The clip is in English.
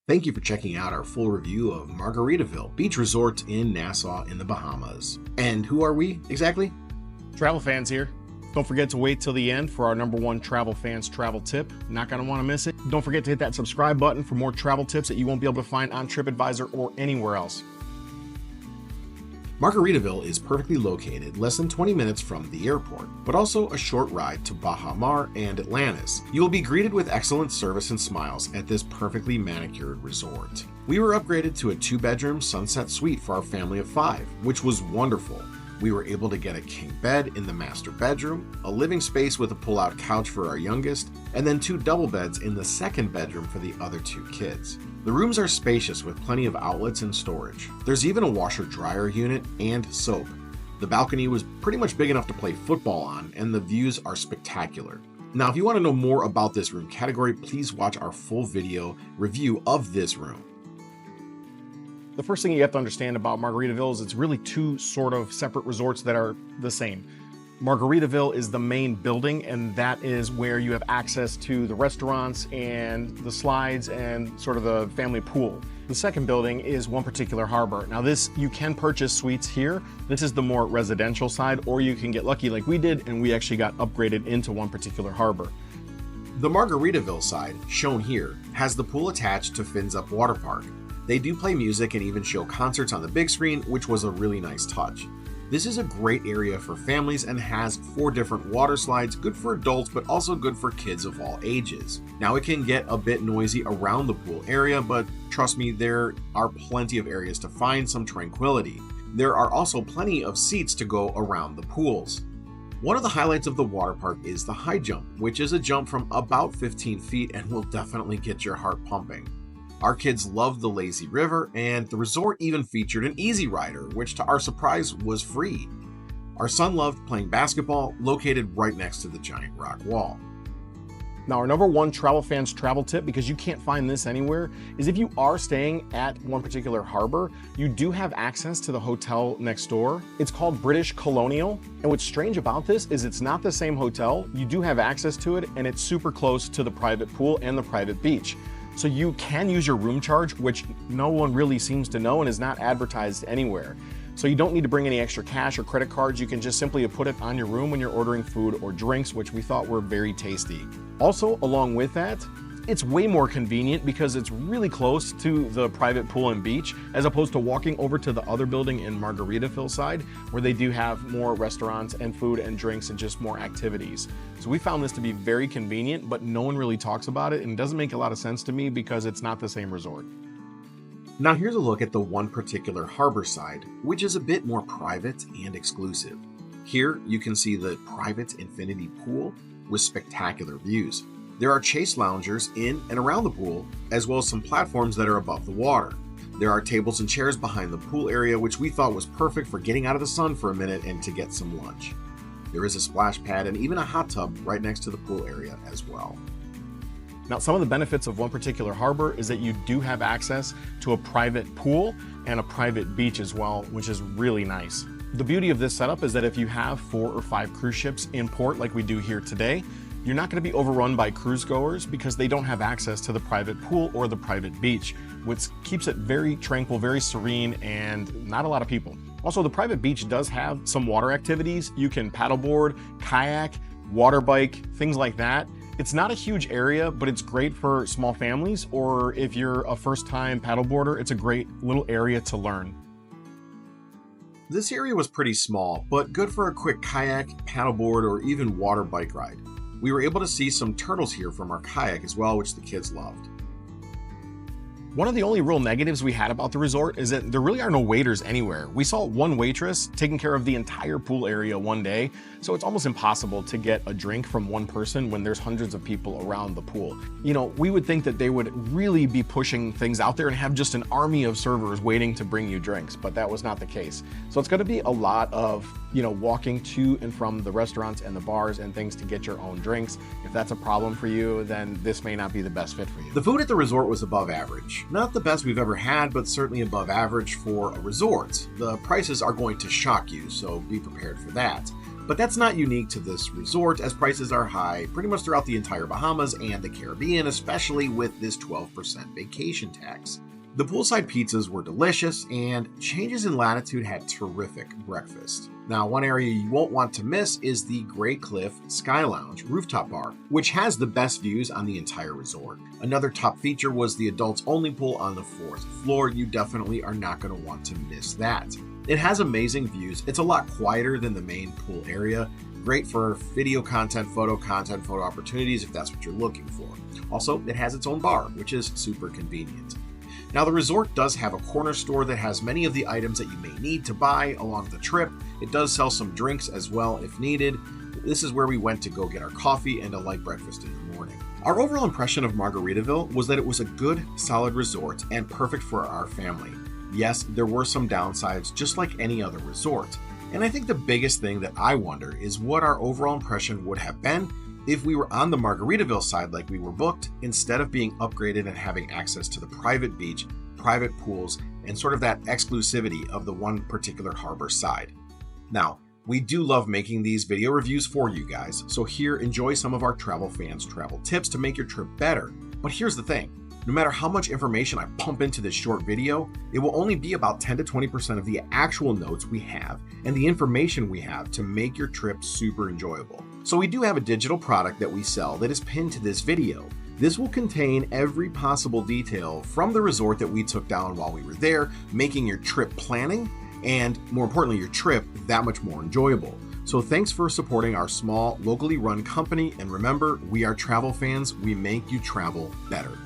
Thank you for checking out our full review of Margaritaville Beach Resort in Nassau in the Bahamas. And who are we exactly? Travel fans here. Don't forget to wait till the end for our #1 travel fans travel tip. Not gonna wanna miss it. Don't forget to hit that subscribe button for more travel tips that you won't be able to find on TripAdvisor or anywhere else. Margaritaville is perfectly located, less than 20 minutes from the airport, but also a short ride to Bahamas and Atlantis. You will be greeted with excellent service and smiles at this perfectly manicured resort. We were upgraded to a 2-bedroom sunset suite for our family of 5, which was wonderful. We were able to get a king bed in the master bedroom, a living space with a pull-out couch for our youngest, and then 2 double beds in the second bedroom for the other 2 kids. The rooms are spacious with plenty of outlets and storage. There's even a washer-dryer unit and soap. The balcony was pretty much big enough to play football on, and the views are spectacular. Now, if you want to know more about this room category, please watch our full video review of this room. The first thing you have to understand about Margaritaville is it's really 2 sort of separate resorts that are the same. Margaritaville is the main building, and that is where you have access to the restaurants and the slides and sort of the family pool. The second building is one particular harbor. Now this, you can purchase suites here. This is the more residential side, or you can get lucky like we did, and we actually got upgraded into one particular harbor. The Margaritaville side, shown here, has the pool attached to Fins Up Water Park. They do play music and even show concerts on the big screen, which was a really nice touch. This is a great area for families and has 4 different water slides, good for adults but also good for kids of all ages. Now it can get a bit noisy around the pool area, but trust me, there are plenty of areas to find some tranquility. There are also plenty of seats to go around the pools. One of the highlights of the water park is the high jump, which is a jump from about 15 feet and will definitely get your heart pumping. Our kids loved the lazy river, and the resort even featured an easy rider, which to our surprise was free. Our son loved playing basketball, located right next to the giant rock wall. Now our #1 travel fans travel tip, because you can't find this anywhere, is if you are staying at one particular harbor, you do have access to the hotel next door. It's called British Colonial, and what's strange about this is it's not the same hotel. You do have access to it, and it's super close to the private pool and the private beach. So you can use your room charge, which no one really seems to know and is not advertised anywhere. So you don't need to bring any extra cash or credit cards. You can just simply put it on your room when you're ordering food or drinks, which we thought were very tasty. Also, along with that, it's way more convenient because it's really close to the private pool and beach, as opposed to walking over to the other building in Margaritaville side, where they do have more restaurants and food and drinks and just more activities. So we found this to be very convenient, but no one really talks about it, and it doesn't make a lot of sense to me because it's not the same resort. Now here's a look at the one particular harbor side, which is a bit more private and exclusive. Here you can see the private infinity pool with spectacular views. There are chase loungers in and around the pool, as well as some platforms that are above the water. There are tables and chairs behind the pool area, which we thought was perfect for getting out of the sun for a minute and to get some lunch. There is a splash pad and even a hot tub right next to the pool area as well. Now, some of the benefits of one particular harbor is that you do have access to a private pool and a private beach as well, which is really nice. The beauty of this setup is that if you have 4 or 5 cruise ships in port like we do here today, you're not going to be overrun by cruise goers because they don't have access to the private pool or the private beach, which keeps it very tranquil, very serene, and not a lot of people. Also, the private beach does have some water activities. You can paddleboard, kayak, water bike, things like that. It's not a huge area, but it's great for small families, or if you're a first-time paddleboarder, it's a great little area to learn. This area was pretty small, but good for a quick kayak, paddleboard, or even water bike ride. We were able to see some turtles here from our kayak as well, which the kids loved. One of the only real negatives we had about the resort is that there really are no waiters anywhere. We saw one waitress taking care of the entire pool area one day, so it's almost impossible to get a drink from one person when there's hundreds of people around the pool. You know, we would think that they would really be pushing things out there and have just an army of servers waiting to bring you drinks, but that was not the case. So it's going to be a lot of, walking to and from the restaurants and the bars and things to get your own drinks. If that's a problem for you, then this may not be the best fit for you. The food at the resort was above average. Not the best we've ever had, but certainly above average for a resort. The prices are going to shock you, so be prepared for that. But that's not unique to this resort, as prices are high pretty much throughout the entire Bahamas and the Caribbean, especially with this 12% vacation tax. The poolside pizzas were delicious, and changes in latitude had terrific breakfast. Now, one area you won't want to miss is the Great Cliff Sky Lounge rooftop bar, which has the best views on the entire resort. Another top feature was the adults-only pool on the 4th floor. You definitely are not going to want to miss that. It has amazing views. It's a lot quieter than the main pool area. Great for video content, photo opportunities if that's what you're looking for. Also, it has its own bar, which is super convenient. Now, the resort does have a corner store that has many of the items that you may need to buy along the trip. It does sell some drinks as well if needed. This is where we went to go get our coffee and a light breakfast in the morning. Our overall impression of Margaritaville was that it was a good, solid resort and perfect for our family. Yes, there were some downsides just like any other resort. And I think the biggest thing that I wonder is what our overall impression would have been if we were on the Margaritaville side like we were booked, instead of being upgraded and having access to the private beach, private pools, and sort of that exclusivity of the one particular harbor side. Now, we do love making these video reviews for you guys, so here, enjoy some of our travel fans' travel tips to make your trip better. But here's the thing. No matter how much information I pump into this short video, it will only be about 10 to 20% of the actual notes we have and the information we have to make your trip super enjoyable. So we do have a digital product that we sell that is pinned to this video. This will contain every possible detail from the resort that we took down while we were there, making your trip planning and, more importantly, your trip that much more enjoyable. So thanks for supporting our small, locally run company, and remember, we are travel fans. We make you travel better.